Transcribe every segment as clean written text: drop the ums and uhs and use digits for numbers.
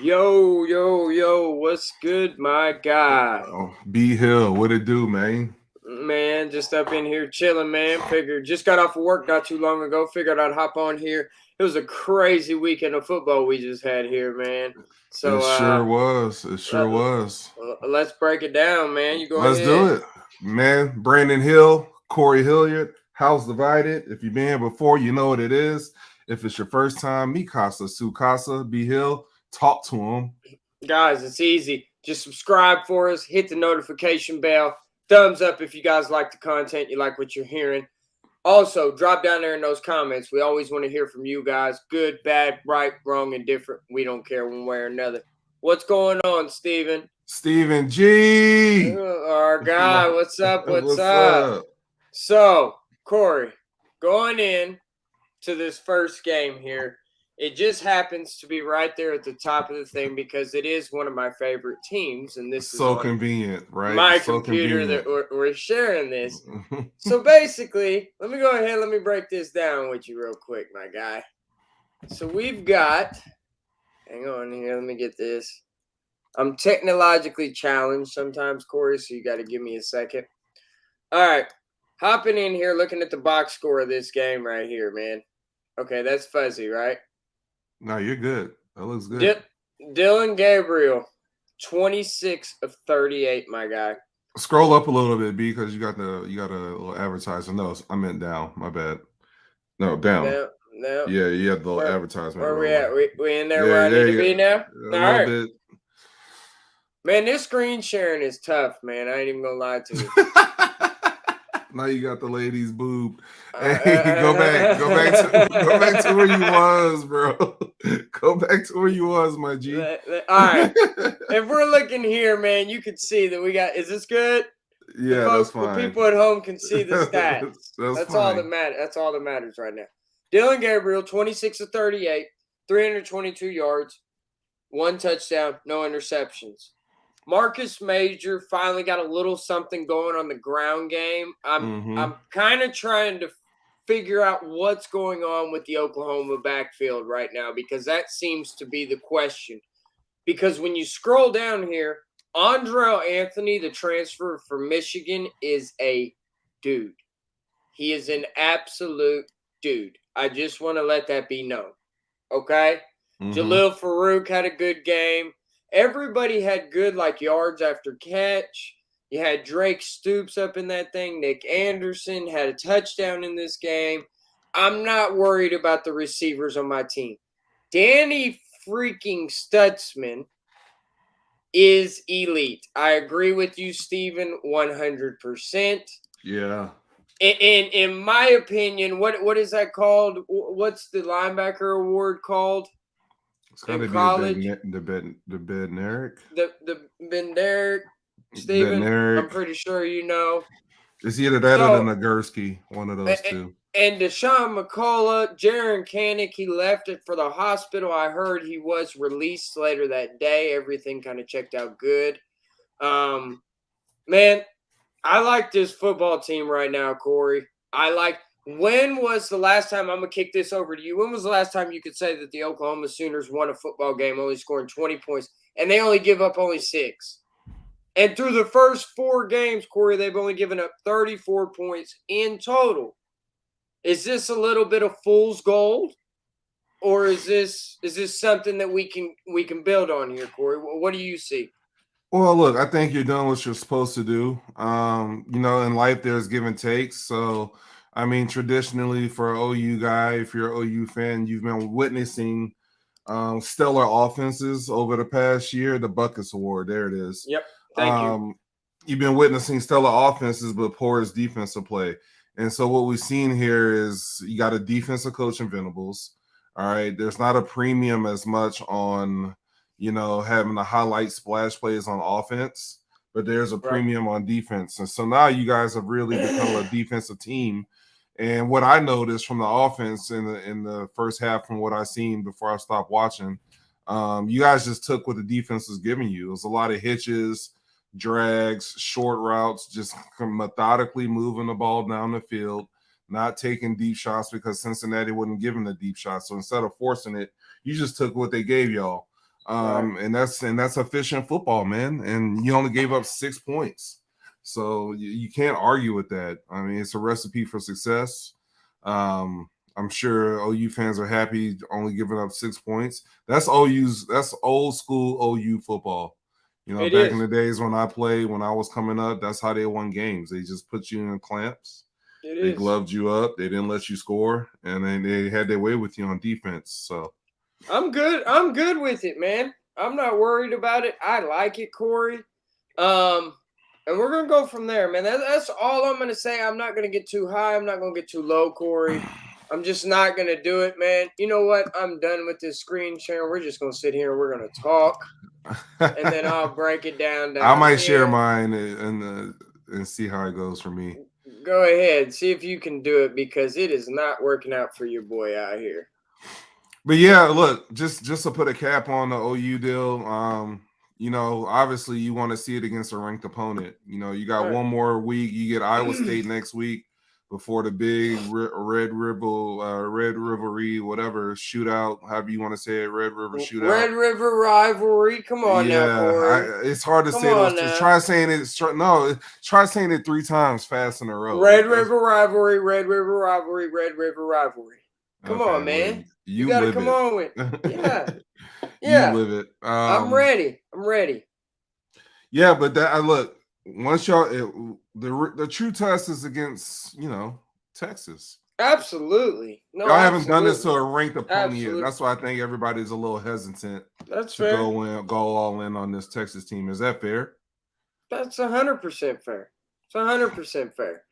Yo, yo, yo, what's good, my guy? Oh, B Hill, what it do, man? Man, just up in here chilling, man. Figured just got off of work not too long ago. Figured I'd hop on here. It was a crazy weekend of football we just had here, man. It So sure was. It sure let, was. let's break it down, man. You go Let's do ahead. it, man. Brandon Hill, Corey Hilliard, House Divided. If you've been here before, you know what it is. If it's your first time, Mikasa, Sukasa, B Hill, talk to him. Guys, it's easy. Just subscribe for us, hit the notification bell, thumbs up if you guys like the content, you like what you're hearing. Also, drop down there in those comments. We always want to hear from you guys. Good, bad, right, wrong, and different. We don't care one way or another. What's going on, Steven? Stephen G. Our guy, what's up? What's What's up? up? So, Corey, going in to this first game here, it just happens to be right there at the top of the thing because it is one of my favorite teams, and this is So on convenient, right? my So computer that convenient. we're sharing this. So basically, let me go ahead, let me break this down with you real quick, my guy. So we've got, hang on here, let me get this. I'm technologically challenged sometimes, Corey, so you got to give me a second. All right, hopping in here, looking at the box score of this game right here, man. Okay, that's fuzzy, right? No, you're good. That looks good. Dylan Gabriel, 26 of 38, my guy. Scroll up a little bit, B, because you got a little advertisement. No, I meant down. My bad. No, down. No, no. Yeah, you had the little Where, advertisement where we rolling. at? We in there Yeah, where I need there to you be now? go. A All little right. bit. Man, this screen sharing is tough, man. I ain't even gonna lie to you. Now you got the lady's boob. Hey, go back to where you was, bro. Go back to where you was, my G. All right. If we're looking here, man, you can see that we got. Is this good? Yeah, that's The fine. people at home can see the stats. That's That's all that fine. matters. That's all that matters right now. Dylan Gabriel, 26 of 38, 322 yards, one touchdown, no interceptions. Marcus Major finally got a little something going on the ground game. I'm kind of trying to figure out what's going on with the Oklahoma backfield right now because that seems to be the question. Because when you scroll down here, Andrell Anthony, the transfer from Michigan, is a dude. He is an absolute dude. I just want to let that be known. Okay? Jalil Farouk had a good game. Everybody had good like yards after catch. You had Drake Stoops up in that thing. Nick Anderson had a touchdown in this game. I'm not worried about the receivers on my team. Danny freaking Stutzman is elite. I agree with you, Steven, 100%. Yeah. In my opinion, what is that called? What's the linebacker award called? It's got In to be the college, Bednarik. the Benderic, Steven, I'm Bednarik. pretty sure you know. It's either that or the So, Nagurski, one of those two. and Deshaun McCullough, Jaron Kanik, he left it for the hospital. I heard he was released later that day. Everything kind of checked out good. Man, I like this football team right now, Corey. When was the last time, I'm going to kick this over to you. When was the last time you could say that the Oklahoma Sooners won a football game only scoring 20 points and they only give up only 6? And through the first 4 games, Corey, they've only given up 34 points in total. Is this a little bit of fool's gold? Or is this something that we can build on here, Corey? What do you see? Well, look, I think you're doing what you're supposed to do. In life there's give and takes. So, I mean, traditionally for an OU guy, if you're an OU fan, you've been witnessing stellar offenses over the past year. The Buckets Award, there it is. Yep. Thank you. You've been witnessing stellar offenses, but poor defensive play. And so what we've seen here is you got a defensive coach in Venables. All right. There's not a premium as much on having the highlight splash plays on offense, but there's a premium on defense. And so now you guys have really become a defensive team. And what I noticed from the offense in the first half, from what I seen before I stopped watching, you guys just took what the defense was giving you. It was a lot of hitches, drags, short routes, just methodically moving the ball down the field, not taking deep shots because Cincinnati wasn't giving the deep shots. So instead of forcing it, you just took what they gave y'all. Right. And that's efficient football, man. And you only gave up 6 points. So you can't argue with that. I mean, it's a recipe for success. I'm sure OU fans are happy only giving up 6 points. That's old school OU football. You know, It back in is. the days when I played, when I was coming up, that's how they won games. They just put you in clamps. It They is. gloved you up. They didn't let you score, and then they had their way with you on defense. So I'm good. I'm good with it, man. I'm not worried about it. I like it, Corey. And we're gonna go from there, man. That's all I'm gonna say. I'm not gonna get too high. I'm not gonna get too low, Corey. I'm just not gonna do it, man. You know what? I'm done with this screen sharing. We're just gonna sit here and we're gonna talk, and then I'll break it down. I Down might share here. mine and see how it goes for me. Go ahead, see if you can do it because it is not working out for your boy out here. But yeah, look, just to put a cap on the OU deal, you know, obviously you want to see it against a ranked opponent. You know, you got Right. one more week. You get Iowa State next week before the big Red Rivalry, whatever shootout, however you want to say it, Red River shootout. Red River rivalry. Come on now, Corey. It's hard to Come say those. on now. Try saying it. Try saying it 3 times fast in a row. Red River rivalry, Red River rivalry, Red River rivalry. Come Okay, on, well, man. You you got to live come it. on with. Yeah. You Yeah. live it. I'm ready. I'm ready. Yeah, but that I look once the true test is against Texas. Absolutely. No, Y'all haven't done this to absolutely. a ranked opponent yet. Absolutely. That's why I think everybody's a little hesitant That's to fair. go all in on this Texas team. Is that fair? That's 100% fair. It's 100% fair.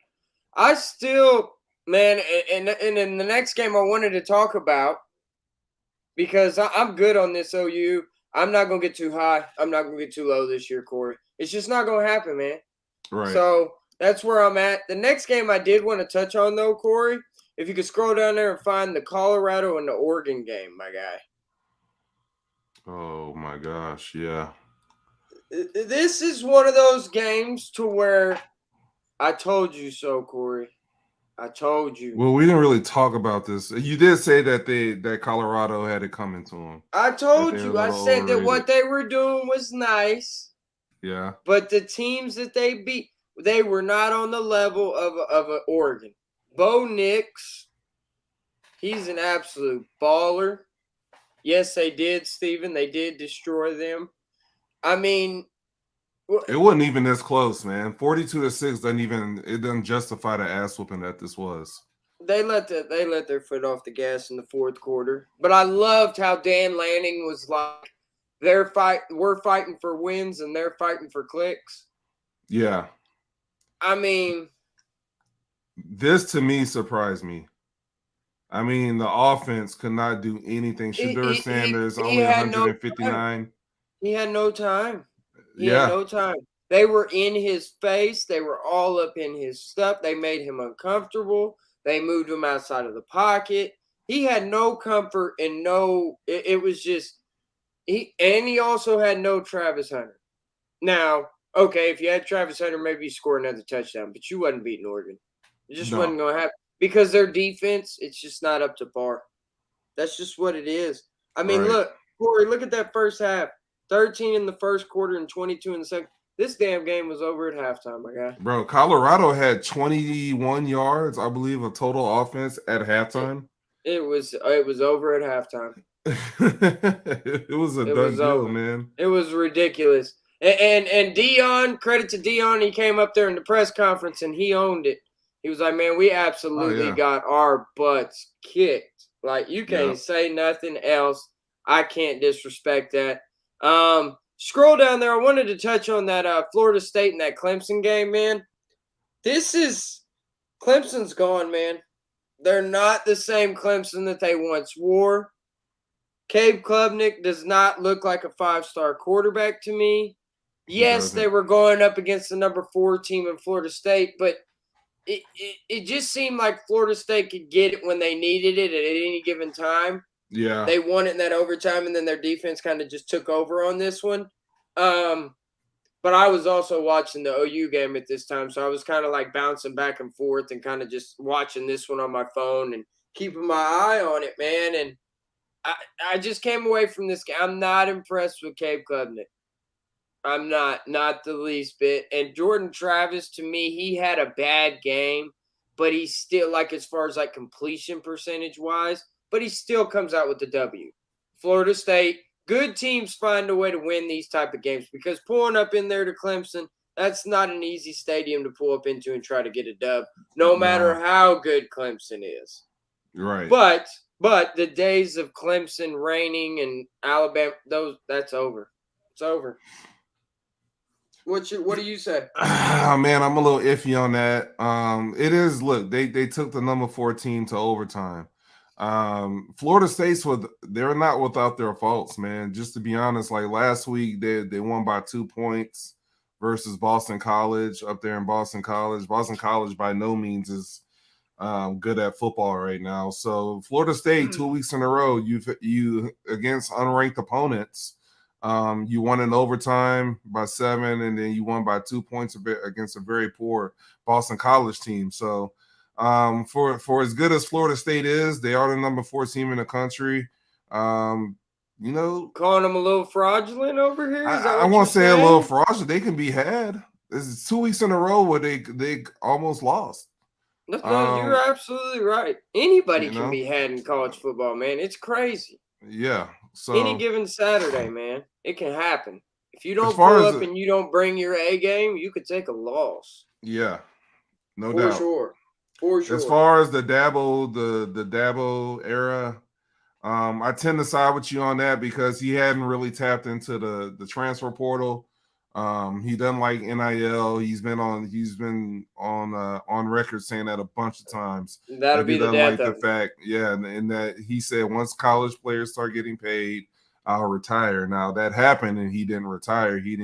I still, man, and in the next game I wanted to talk about because I'm good on this OU. I'm not gonna get too high. I'm not gonna get too low this year, Corey. It's just not gonna happen, man. Right. So that's where I'm at. The next game I did want to touch on though, Corey, if you could scroll down there and find the Colorado and the Oregon game, my guy. Oh my gosh, yeah. This is one of those games to where I told you so, Corey. I told you. Well, we didn't really talk about this. You did say that Colorado had it coming to them. I told you. I said that what they were doing was nice. Yeah. But the teams that they beat, they were not on the level of Oregon. Bo Nix, he's an absolute baller. Yes, they did, Steven. They did destroy them. I mean, it wasn't even this close, man. 42-6 doesn't justify the ass whooping that this was. They let their foot off the gas in the fourth quarter. But I loved how Dan Lanning was like, we're fighting for wins and they're fighting for clicks. Yeah. I mean, this to me surprised me. I mean, the offense could not do anything. Shedeur Sanders only 159. He had no time. He had no time. They were in his face. They were all up in his stuff. They made him uncomfortable. They moved him outside of the pocket. He had no comfort and it was just he also had no Travis Hunter. Now, okay, if you had Travis Hunter, maybe you score another touchdown, but you wasn't beating Oregon. It just wasn't going to happen because their defense, it's just not up to par. That's just what it is. I mean, look, Corey, look at that first half. 13 in the first quarter and 22 in the second. This damn game was over at halftime, my guy. Bro, Colorado had 21 yards, I believe, of total offense at halftime. It was over at halftime. It was a done deal, man. It was ridiculous. And Deion, credit to Deion, he came up there in the press conference and he owned it. He was like, man, we absolutely got our butts kicked. Like, you can't say nothing else. I can't disrespect that. Scroll down there. I wanted to touch on that Florida State and that Clemson game, man. Clemson's gone, man. They're not the same Clemson that they once were. Cade Klubnik does not look like a 5-star quarterback to me. Yes, they were going up against the number 4 team in Florida State, but it just seemed like Florida State could get it when they needed it at any given time. Yeah. They won it in that overtime, and then their defense kind of just took over on this one. But I was also watching the OU game at this time, so I was kind of like bouncing back and forth and kind of just watching this one on my phone and keeping my eye on it, man. And I just came away from this game. I'm not impressed with Cade Klubnik. I'm not the least bit. And Jordan Travis, to me, he had a bad game, but he's still like as far as like completion percentage wise, but he still comes out with the W. Florida State, good teams find a way to win these type of games because pulling up in there to Clemson, that's not an easy stadium to pull up into and try to get a dub, no matter how good Clemson is. Right. But the days of Clemson reigning and Alabama, that's over. It's over. What do you say? Man, I'm a little iffy on that. It is. Look, they took the number 4 team to overtime. Florida State's they're not without their faults, man. Just to be honest, like last week they won by 2 points versus Boston College up there in Boston College. Boston College by no means is good at football right now. So Florida State 2 weeks in a row, you against unranked opponents. You won in overtime by 7, and then you won by 2 points against a very poor Boston College team. So, for as good as Florida State is, they are the number 4 team in the country. Calling them a little fraudulent over here. I won't say a little fraudulent. They can be had. This is 2 weeks in a row where they almost lost. No, you're absolutely right. Anybody can be had in college football, man. It's crazy. Yeah. So any given Saturday, man, it can happen. If you don't pull up and you don't bring your A game, you could take a loss. Yeah, no doubt. For sure. As far as the Dabo era, I tend to side with you on that because he hadn't really tapped into the transfer portal. He doesn't like NIL. He's been on record saying that a bunch of times. That'll be the death of the fact, yeah, and that he said once college players start getting paid, I'll retire. Now that happened, and he didn't retire. He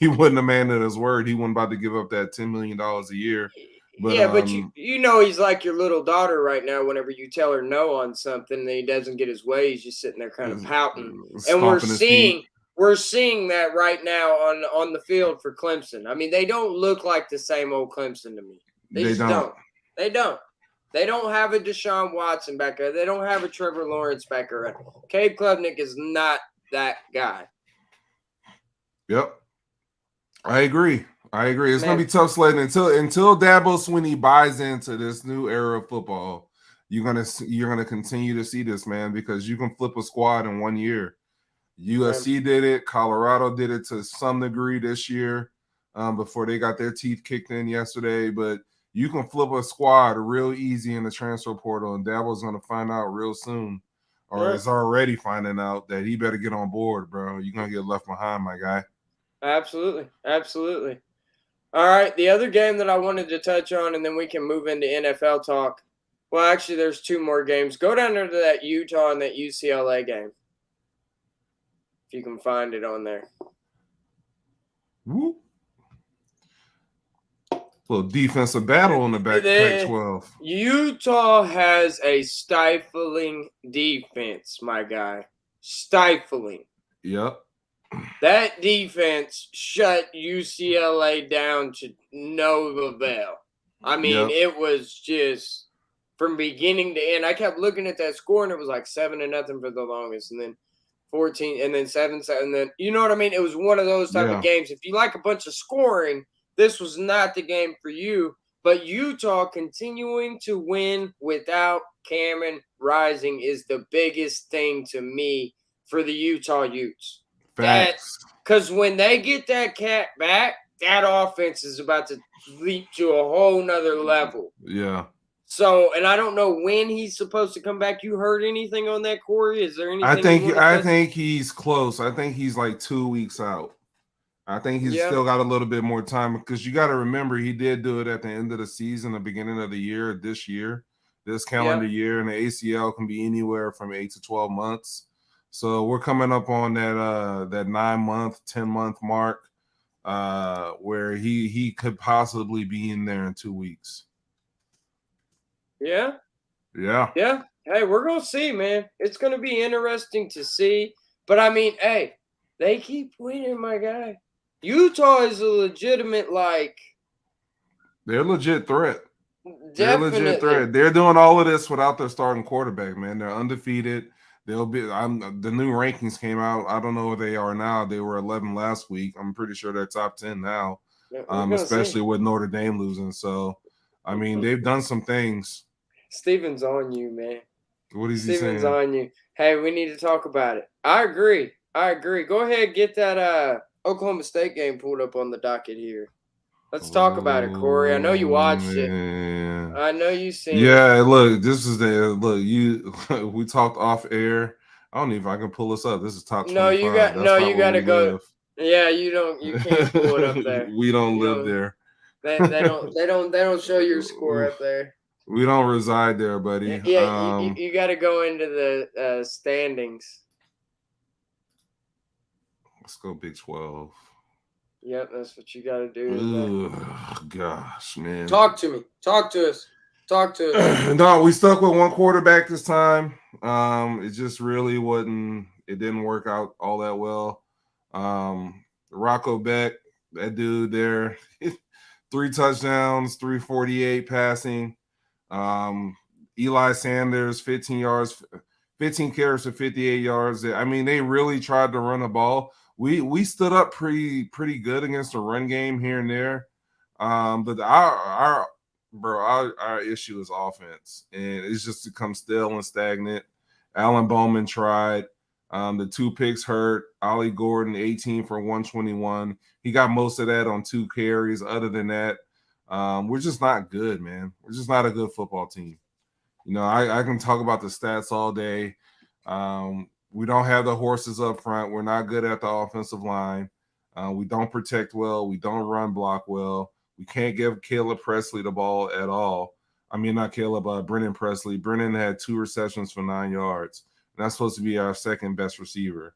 wasn't a man of his word. He wasn't about to give up that $10 million a year. But, yeah, but he's like your little daughter right now. Whenever you tell her no on something, and he doesn't get his way, he's just sitting there kind of pouting. And we're seeing that right now on the field for Clemson. I mean, they don't look like the same old Clemson to me. They don't. They don't. They don't have a Deshaun Watson back there. They don't have a Trevor Lawrence back there. Cade Klubnik is not that guy. Yep. I agree. It's going to be tough sledding until Dabo Swinney buys into this new era of football. You're gonna continue to see this, man, because you can flip a squad in 1 year. USC did it. Colorado did it to some degree this year before they got their teeth kicked in yesterday. But you can flip a squad real easy in the transfer portal, and Dabo's going to find out real soon, or is already finding out that he better get on board, bro. You're going to get left behind, my guy. Absolutely. All right, the other game that I wanted to touch on, and then we can move into NFL talk. Well, actually, there's 2 more games. Go down there to that Utah and that UCLA game. If you can find it on there. Woo. Little defensive battle in the back Pac-12. Utah has a stifling defense, my guy. Stifling. Yep. That defense shut UCLA down to no avail. I mean, It was just from beginning to end. I kept looking at that score, and it was like 7-0 for the longest, and then 14, and then 7-7. And then, you know what I mean? It was one of those type of games. If you like a bunch of scoring, this was not the game for you. But Utah continuing to win without Cameron Rising is the biggest thing to me for the Utah Utes. Because when they get that cat back, that offense is about to leap to a whole nother level. Yeah. So, and I don't know when he's supposed to come back. You heard anything on that, Corey? Is there anything? I think he's close. I think he's like 2 weeks out. I think he's still got a little bit more time because you got to remember he did do it at the end of the season, the beginning of the year, this calendar year, and the ACL can be anywhere from 8 to 12 months. So we're coming up on that 9-month, 10-month mark where he could possibly be in there in 2 weeks. Yeah. Hey, we're gonna see, man. It's gonna be interesting to see. But I mean, hey, they keep winning, my guy. Utah is a legitimate, they're a legit threat. Definitely. They're a legit threat. They're doing all of this without their starting quarterback, man. They're undefeated. They'll be. The new rankings came out. I don't know where they are now. They were 11 last week. I'm pretty sure they're top 10 now. We're gonna Especially see. with Notre Dame losing. So, I mean, they've done some things. Steven's on you, man. What is he Steven's saying? on you. Hey, we need to talk about it. I agree. Go ahead, get that Oklahoma State game pulled up on the docket here. Let's talk about it, Corey. I know you watched it. Man. I know you seen it. Yeah, look, this is the look. You we talked off air. I don't know if I can pull this up. This is top 25. No, you got That's no. not You where got to we go. live. Yeah, you don't. You can't pull it up there. We don't You live know, there. They don't show your score up there. We don't reside there, buddy. Yeah, you got to go into the standings. Let's go Big 12. Yep, that's what you got to do. Ugh, gosh, man. Talk to me. Talk to us. Talk to us. No, we stuck with one quarterback this time. It just really wasn't. It didn't work out all that well. Rocco Beck, that dude there, 3 touchdowns, 348 passing. Eli Sanders, 15 yards, 15 carries for 58 yards. I mean, they really tried to run the ball. We stood up pretty good against the run game here and there. But our issue is offense, and it's just become stale and stagnant. Alan Bowman tried. The 2 picks hurt. Ollie Gordon, 18 for 121. He got most of that on 2 carries. Other than that, we're just not good, man. We're just not a good football team. You know, I can talk about the stats all day. We don't have the horses up front. We're not good at the offensive line. We don't protect well. We don't run block well. We can't give Caleb Presley the ball at all. I mean, not Caleb, Brennan Presley. Brennan had 2 receptions for 9 yards. And that's supposed to be our second best receiver.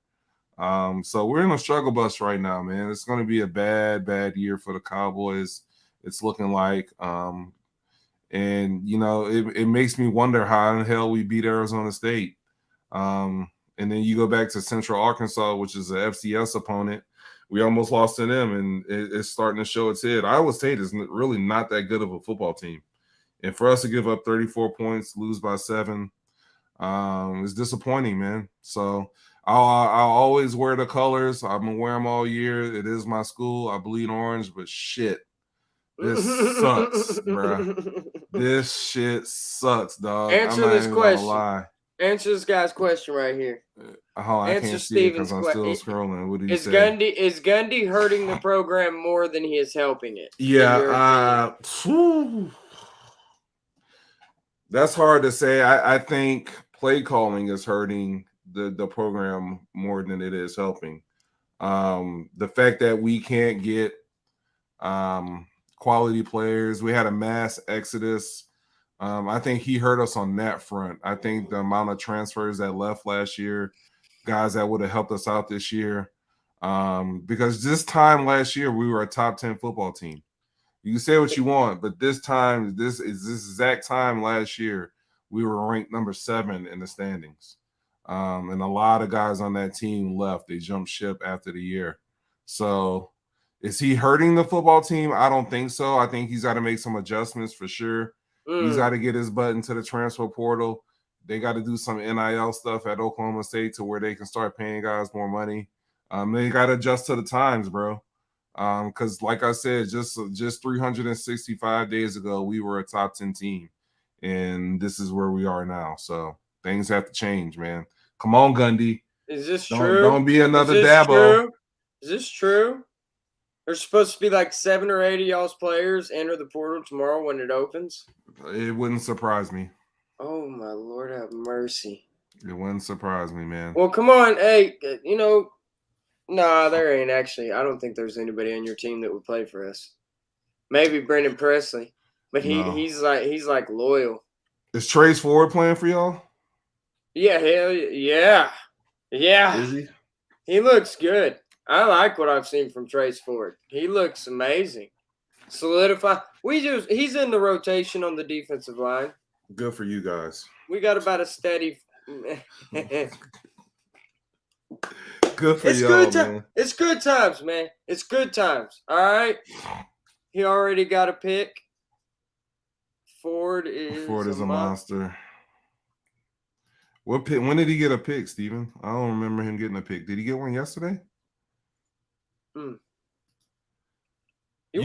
So we're in a struggle bus right now, man. It's going to be a bad year for the Cowboys. It's looking like. And, you know, it makes me wonder how in the hell we beat Arizona State. And then you go back to Central Arkansas, which is an FCS opponent. We almost lost to them, and it's starting to show its head. Iowa State is really not that good of a football team. And for us to give up 34 points, lose by 7, it's disappointing, man. So I'll always wear the colors. I'm going to wear them all year. It is my school. I bleed orange, but shit. This sucks, bro. This shit sucks, dog. Answer this question. Lie. Answer this guy's question right here. I can't see it because I'm still scrolling. What did he say? Is Gundy hurting the program more than he is helping it? Yeah. That's hard to say. I think play calling is hurting the program more than it is helping. The fact that we can't get quality players. We had a mass exodus. I think he hurt us on that front. I think the amount of transfers that left last year, guys that would have helped us out this year, because this time last year we were a top 10 football team. You can say what you want, but this exact time last year we were ranked number 7 in the standings, and a lot of guys on that team left. They jumped ship after the year. So is he hurting the football team? I don't think so. I think he's got to make some adjustments for sure. He's got to get his butt into the transfer portal. They got to do some NIL stuff at Oklahoma State to where they can start paying guys more money. They got to adjust to the times, bro. Because like I said, just 365 days ago, we were a top 10 team. And this is where we are now. So things have to change, man. Come on, Gundy. Is this true? Don't be another Dabo. Is this true? There's supposed to be like 7 or 8 of y'all's players enter the portal tomorrow when it opens. It wouldn't surprise me. Oh, my Lord, have mercy. It wouldn't surprise me, man. Well, come on. Hey, nah, there ain't actually. I don't think there's anybody on your team that would play for us. Maybe Brendan Presley, but he's like loyal. Is Trace Ford playing for y'all? Yeah, hell yeah. Yeah. Is he? He looks good. I like what I've seen from Trace Ford. He looks amazing. Solidify. He's in the rotation on the defensive line. Good for you guys. We got about a steady. Good for y'all, man. It's good times, man. It's good times. All right. He already got a pick. Ford is a monster. What pick? When did he get a pick, Steven? I don't remember him getting a pick. Did he get one yesterday? You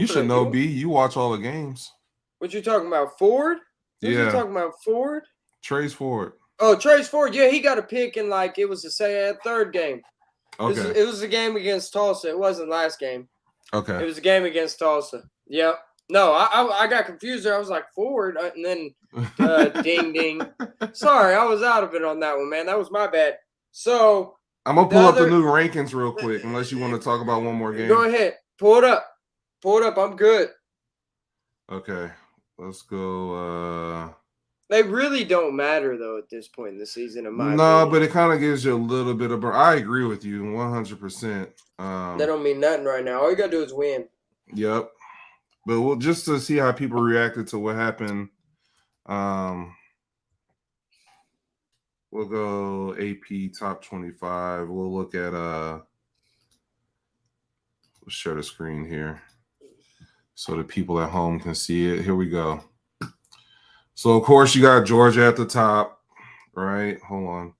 should know, B. You watch all the games. What you talking about, Ford? What you Yeah. talking about, Ford? Trace Ford. Oh, Trace Ford. Yeah, he got a pick in like it was the third game. Okay. It was a game against Tulsa. It wasn't last game. Okay. It was a game against Tulsa. Yep. No, I got confused there. I was like Ford, and then ding ding. Sorry, I was out of it on that one, man. That was my bad. So I'm gonna pull up the new rankings real quick, unless you want to talk about one more game. Go ahead. Pull it up. Pull it up. I'm good. Okay. Let's go. They really don't matter though at this point in the season. In my no, opinion. but it kind of gives you a little bit of. I agree with you 100%. They don't mean nothing right now. All you gotta do is win. Yep. But we'll just to see how people reacted to what happened. We'll go AP top 25. We'll look at we'll share the screen here so the people at home can see it. Here we go. So of course you got Georgia at the top, right? Hold on.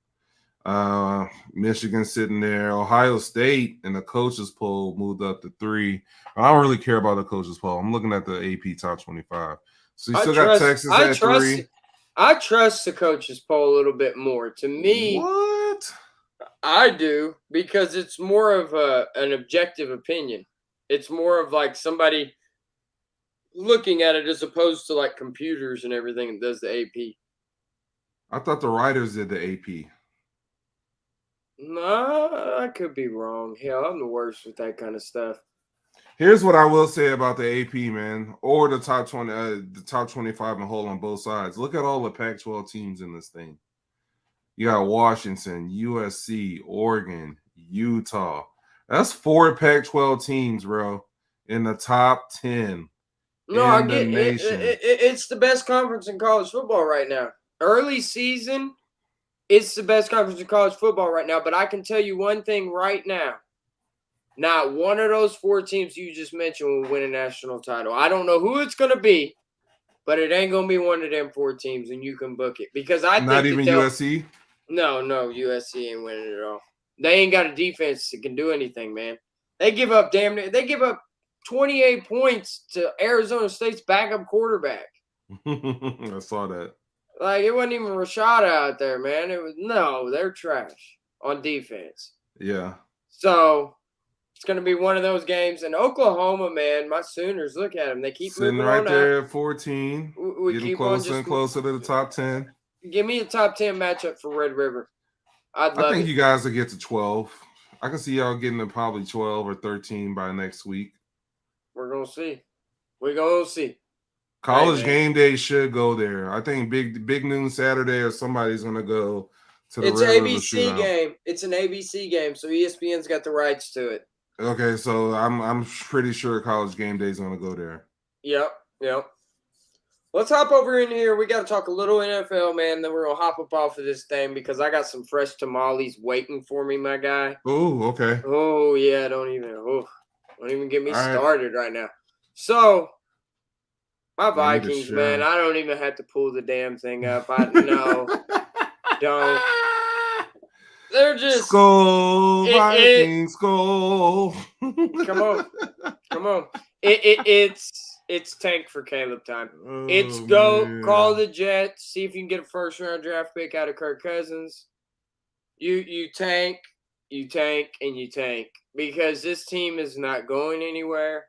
Michigan sitting there. Ohio State in the coaches poll moved up to 3. I don't really care about the coaches poll. I'm looking at the AP top 25. So you still got Texas at 3. I trust the coaches poll a little bit more. To me, what? I do, because it's more of an objective opinion. It's more of like somebody looking at it as opposed to like computers and everything that does the AP. I thought the writers did the AP. No, I could be wrong. Hell, I'm the worst with that kind of stuff. Here's what I will say about the AP, man, or the top 20, the top 25 and whole on both sides. Look at all the Pac-12 teams in this thing. You got Washington, USC, Oregon, Utah. That's 4 Pac-12 teams, bro, in the top 10. No, I get it. It's the best conference in college football right now. Early season, it's the best conference in college football right now. But I can tell you one thing right now. Not one of those 4 teams you just mentioned will win a national title. I don't know who it's going to be, but it ain't going to be one of them 4 teams, and you can book it. Because I think not even USC? No, USC ain't winning it at all. They ain't got a defense that can do anything, man. They give up 28 points to Arizona State's backup quarterback. I saw that. Like, it wasn't even Rashada out there, man. They're trash on defense. Yeah. So it's going to be one of those games. And Oklahoma, man, my Sooners, look at them. They keep sitting moving right on there out. at 14. We getting keep closer and closer to the top 10. Give me a top 10 matchup for Red River. I think you guys will get to 12. I can see y'all getting to probably 12 or 13 by next week. We're going to see. We're going to see. College game day should go there. I think big noon Saturday or somebody's going to go to the It's Red an River ABC shootout. game. It's an ABC game, so ESPN's got the rights to it. Okay, so I'm pretty sure College game day is going to go there. Yep. Let's hop over in here. We got to talk a little NFL, man. Then we're going to hop up off of this thing because I got some fresh tamales waiting for me, my guy. Oh, okay. Oh, yeah. Don't even get me started right now. So, my Vikings, man, I don't even have to pull the damn thing up. Don't. They're just Skol, Vikings, Skol. Come on. It's tank for Caleb time. It's call the Jets, see if you can get a first round draft pick out of Kirk Cousins. You tank, and you tank because this team is not going anywhere.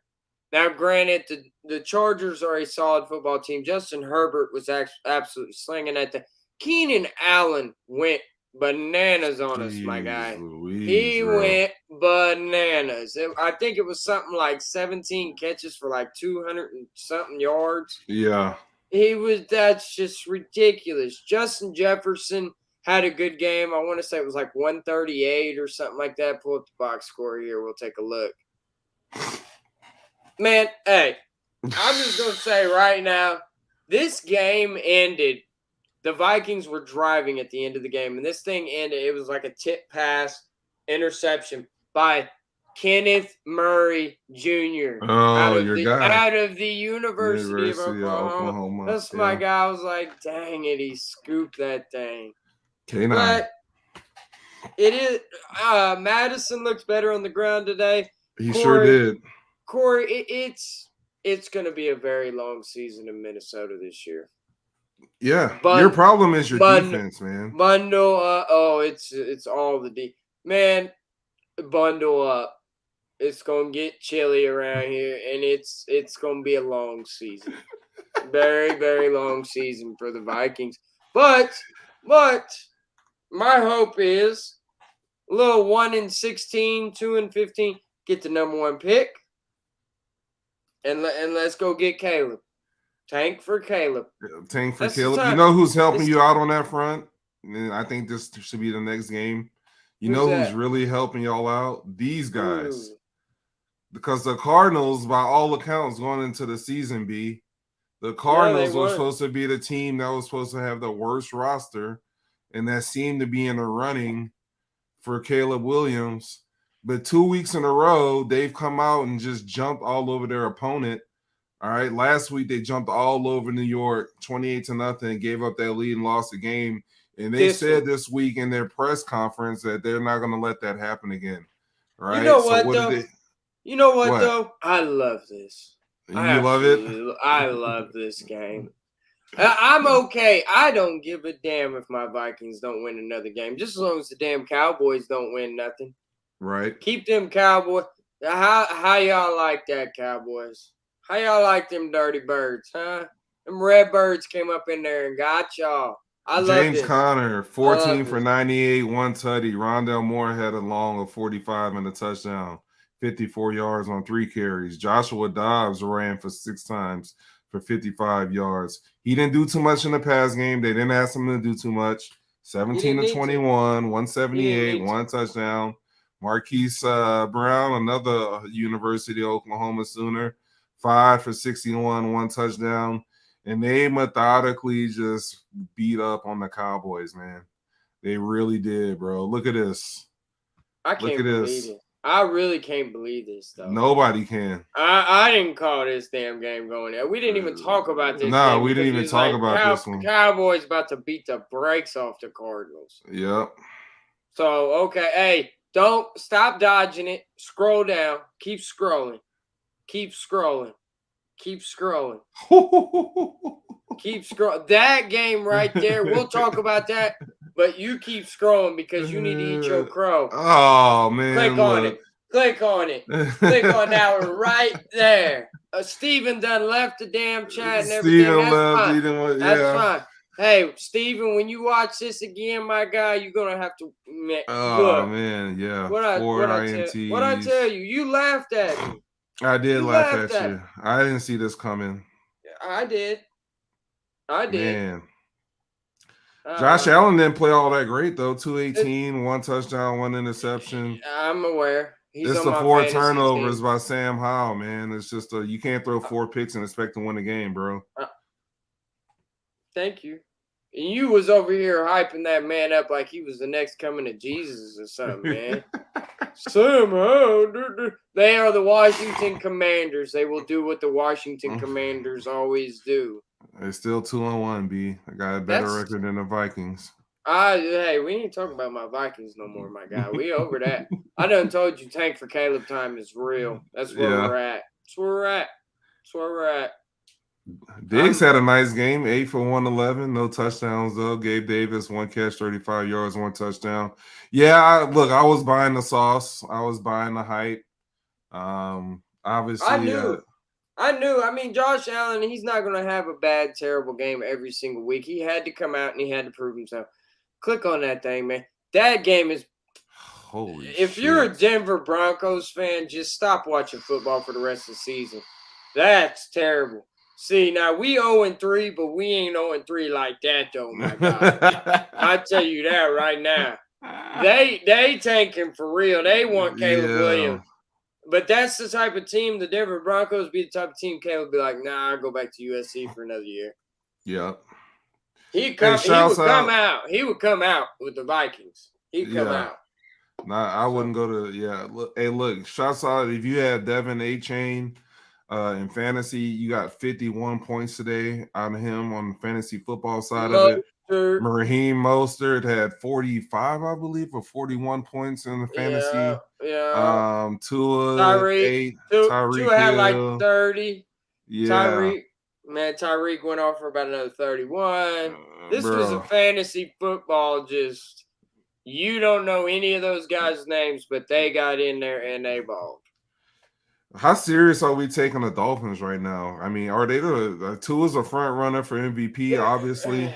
Now, granted, the Chargers are a solid football team. Justin Herbert was absolutely slinging at the. Keenan Allen went bananas on us, my guy. He went bananas. I think it was something like 17 catches for like 200 and something yards. Yeah. That's just ridiculous. Justin Jefferson had a good game. I want to say it was like 138 or something like that. Pull up the box score here. We'll take a look. Man, hey, I'm just going to say right now, this game ended. The Vikings were driving at the end of the game, and this thing ended. It was like a tip pass interception by Kenneth Murray Jr. Oh, your guy. Out of the University of Oklahoma. That's my guy. I was like, dang it, he scooped that thing. K9. But it is Madison looks better on the ground today. He sure did. Corey, it's going to be a very long season in Minnesota this year. Yeah, your problem is your defense, man. Bundle up. Oh, it's all the man. Bundle up. It's gonna get chilly around here, and it's gonna be a long season. Very, very long season for the Vikings. But my hope is a little 1-16, 2-15, get the number 1 pick, and let's go get Caleb. Tank for Caleb. Tank for Caleb. You know who's helping you out on that front? And I think this should be the next game. You know who's really helping y'all out? These guys. Ooh. Because the Cardinals, by all accounts, going into the season, the Cardinals were supposed to be the team that was supposed to have the worst roster, and that seemed to be in the running for Caleb Williams. But 2 weeks in a row, they've come out and just jumped all over their opponent. All right. Last week, they jumped all over New York, 28-0, gave up that lead and lost the game. And they said this week in their press conference that they're not going to let that happen again. All right. You know what, though? You know what, though? I love this. You love it? I love this game. I'm okay. I don't give a damn if my Vikings don't win another game, just as long as the damn Cowboys don't win nothing. Right. Keep them Cowboys. How y'all like that, Cowboys? How y'all like them dirty birds, huh? Them red birds came up in there and got y'all. I love James Conner, 14 for 98, 1 tutty. Rondell Moore had a long of 45 and a touchdown, 54 yards on 3 carries. Joshua Dobbs ran for 6 times for 55 yards. He didn't do too much in the pass game. They didn't ask him to do too much. 17-21, 178, 1 touchdown. Marquise Brown, another University of Oklahoma Sooner, 5 for 61, 1 touchdown. And they methodically just beat up on the Cowboys, man. They really did, bro. Look at this. I can't believe it. I really can't believe this, though. Nobody can. I didn't call this damn game going there. We didn't even talk about this. No, we didn't even talk about this one. Cowboys about to beat the brakes off the Cardinals. Yep. So, okay. Hey, don't stop dodging it. Scroll down. Keep scrolling. Keep scrolling. Keep scrolling. Keep scrolling. That game right there, we'll talk about that. But you keep scrolling because you need to eat your crow. Oh, man. Click on it. Click on it. Click on that one right there. Steven done left the damn chat and everything. That's fine. Hey, Steven, when you watch this again, my guy, you're going to have to look. Man, yeah. What I tell you? You laughed at me. I did laugh at you. I didn't see this coming. I did. Man. Josh Allen didn't play all that great, though. 218, 1 touchdown, 1 interception. I'm aware. It's the 4 turnovers by Sam Howell, man. It's just you can't throw 4 picks and expect to win the game, bro. Thank you. And you was over here hyping that man up like he was the next coming of Jesus or something, man. Sam Howell. They are the Washington Commanders. They will do what the Washington Commanders always do. They're still 2-1, B. I got a better record than the Vikings. Hey, we ain't talking about my Vikings no more, my guy. We over that. I done told you Tank for Caleb time is real. That's where we're at. That's where we're at. Diggs had a nice game, 8 for 111, no touchdowns though. Gabe Davis, 1 catch, 35 yards, 1 touchdown. Yeah, I was buying the sauce. I was buying the hype. Obviously, I knew. I mean, Josh Allen, he's not going to have a bad, terrible game every single week. He had to come out and he had to prove himself. Click on that thing, man. That game is. Holy If you're a Denver Broncos fan, just stop watching football for the rest of the season. That's terrible. See, now we 0-3, but we ain't 0-3 like that, though, my God. I tell you that right now. They tanking for real. They want Caleb Williams. But that's the type of team, the Denver Broncos be the type of team Caleb be like, nah, I'll go back to USC for another year. Yep. He would come out. He would come out with the Vikings. He'd come out. Nah, I wouldn't go to look, shouts out if you had Devin A-Chain in fantasy, you got 51 points today out of him on the fantasy football side of it. Mostert. Raheem Mostert had 45, I believe, or 41 points in the Yeah, fantasy. yeah. Tua Tyreek. 8, Tua Tyreek had like Hill. 30. Yeah, Tyreek went off for about another 31. This was a bro. fantasy football just you don't know any of those guys' names, but they got in there and they balled. How serious are we taking the Dolphins right now? I mean, are they the Tua's a front runner for MVP? Obviously,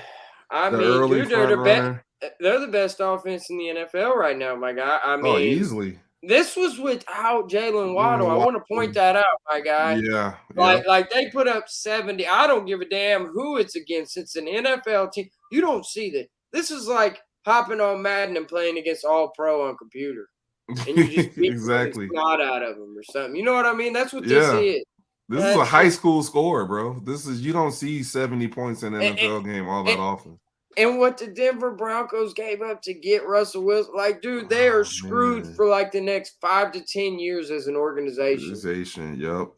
I the mean, early dude, they're front the best. runner. They're the best offense in the NFL right now, my guy. I Oh, mean, easily. this was without Jalen Waddle. Jalen I want to point Waddle. that out, my guy. Yeah, yeah. Like they put up 70. I don't give a damn who it's against. It's an NFL team. You don't see that. This is like hopping on Madden and playing against All Pro on computer, and you just beat the Exactly. snot out of them or something. You know what I mean? That's what this Yeah. is. This is a high school score, bro. This is you don't see 70 points in an NFL game all that often. And what the Denver Broncos gave up to get Russell Wilson, like, dude, they are screwed for like the next 5 to 10 years as an organization. Yep.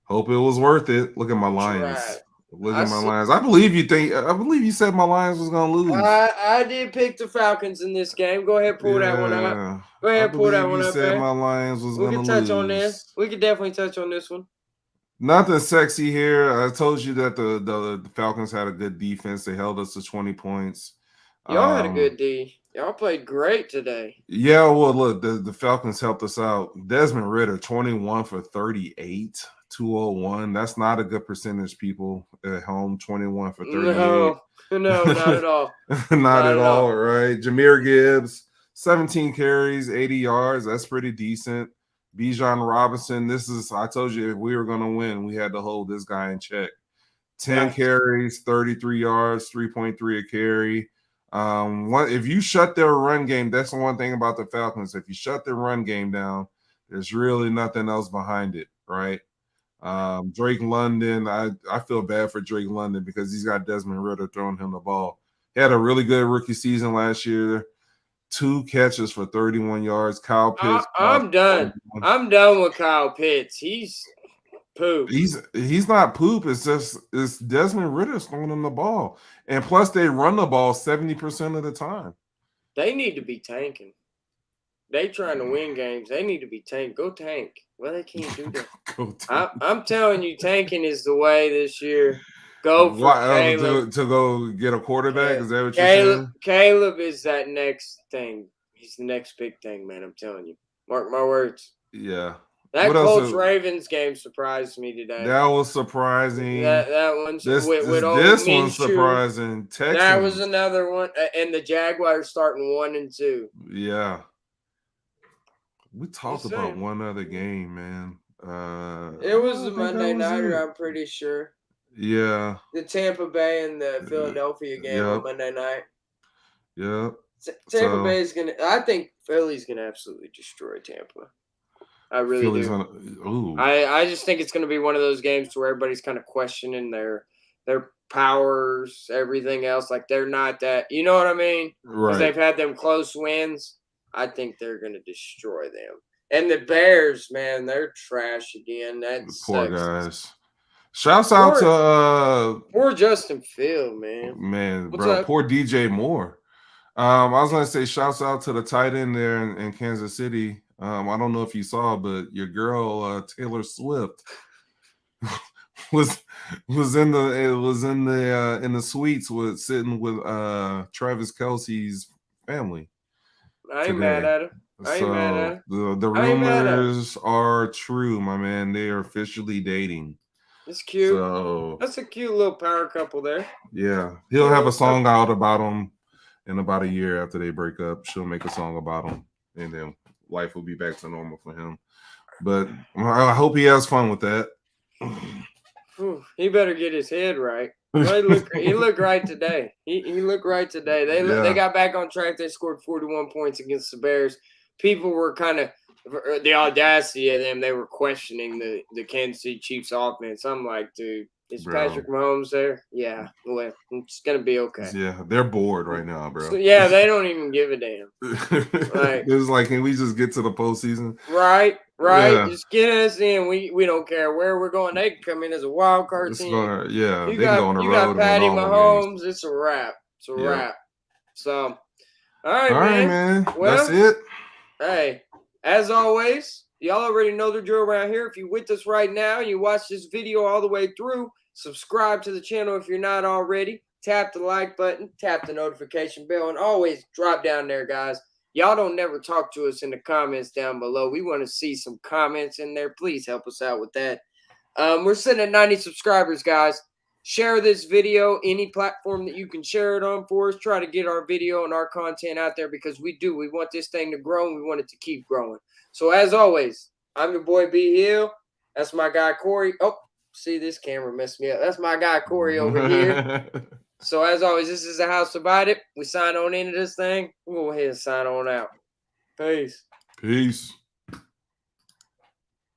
Hope it was worth it. Look at my Lions. Right. Look at my Lions. I believe you said my Lions was gonna lose. I did pick the Falcons in this game. Go ahead, pull that one up. Go ahead, pull that one up. Said my Lions was gonna lose. We can touch on this. We could definitely touch on this one. Nothing sexy here. I told you that the Falcons had a good defense. They held us to 20 points. Y'all had a good D. Y'all played great today. Yeah, well, look, the Falcons helped us out. Desmond Ridder, 21 for 38, 201. That's not a good percentage, people at home. 21 for 38. No, not at all. not at all, right? Jahmyr Gibbs, 17 carries, 80 yards. That's pretty decent. Bijan Robinson, I told you if we were going to win, we had to hold this guy in check. 10 carries, 33 yards, 3.3 a carry. If you shut their run game, that's the one thing about the Falcons. If you shut their run game down, there's really nothing else behind it, right? Drake London, I feel bad for Drake London because he's got Desmond Ridder throwing him the ball. He had a really good rookie season last year. 2 catches for 31 yards. Kyle Pitts. I'm done. I'm done with Kyle Pitts. He's poop. He's not poop. It's Desmond Ridder throwing him the ball. And plus they run the ball 70% of the time. They need to be tanking. They trying to win games. They need to be tank. Go tank. Well, they can't do that. I'm telling you, tanking is the way this year. Go for Caleb. To go get a quarterback? Is that what you're saying? Caleb is that next thing. He's the next big thing, man. I'm telling you. Mark my words. Yeah. That Colts-Ravens game surprised me today. That was surprising. That one. This one's surprising. Texans. That was another one. And the Jaguars starting 1-2. Yeah. We talked about one other game, man. It was the Monday nighter, I'm pretty sure. Yeah. The Tampa Bay and the Philadelphia game on Monday night. Yeah. Tampa Bay is gonna. I think Philly's gonna absolutely destroy Tampa. I really do. I just think it's gonna be one of those games where everybody's kind of questioning their powers, everything else. Like they're not that. You know what I mean? Right. Because they've had them close wins. I think they're gonna destroy them. And the Bears, man, they're trash again. That poor guys. Shouts out to poor Justin Field, man. Man, bro, poor DJ Moore. I was gonna say shouts out to the tight end there in Kansas City. I don't know if you saw, but your girl Taylor Swift was in the suites sitting with Travis Kelce's family. I ain't mad at him. The rumors are true, my man. They are officially dating. It's cute. So, that's a cute little power couple there. Yeah. He'll have a song out about them in about a year after they break up. She'll make a song about him, and then life will be back to normal for him. But I hope he has fun with that. He better get his head right. Well, he looked right today. He looked right today. They got back on track. They scored 41 points against the Bears. People were kind of the audacity of them. They were questioning the Kansas City Chiefs offense. I'm like, dude, is Patrick Mahomes there? Yeah, well, it's gonna be okay. Yeah, they're bored right now, bro. So, yeah, they don't even give a damn. It's like, can we just get to the postseason? Right. Yeah. Just get us in. We don't care where we're going. They can come in as a wild card team. You got Patty Mahomes. It's a wrap. It's a Yeah. wrap. So, all right, All right, man. man. Well, That's it. Hey, as always, y'all already know the drill around here. If you're with us right now and you watch this video all the way through, subscribe to the channel if you're not already. Tap the like button, tap the notification bell, and always drop down there, guys. Y'all don't never talk to us in the comments down below. We want to see some comments in there. Please help us out with that. We're sitting at 90 subscribers, guys. Share this video, any platform that you can share it on for us. Try to get our video and our content out there because we do. We want this thing to grow and we want it to keep growing. So as always, I'm your boy B Hill. That's my guy Corey. Oh, see, this camera messed me up. That's my guy Corey over here. So as always, this is the House About It. We sign on into this thing. We'll go ahead and sign on out. Peace. Peace.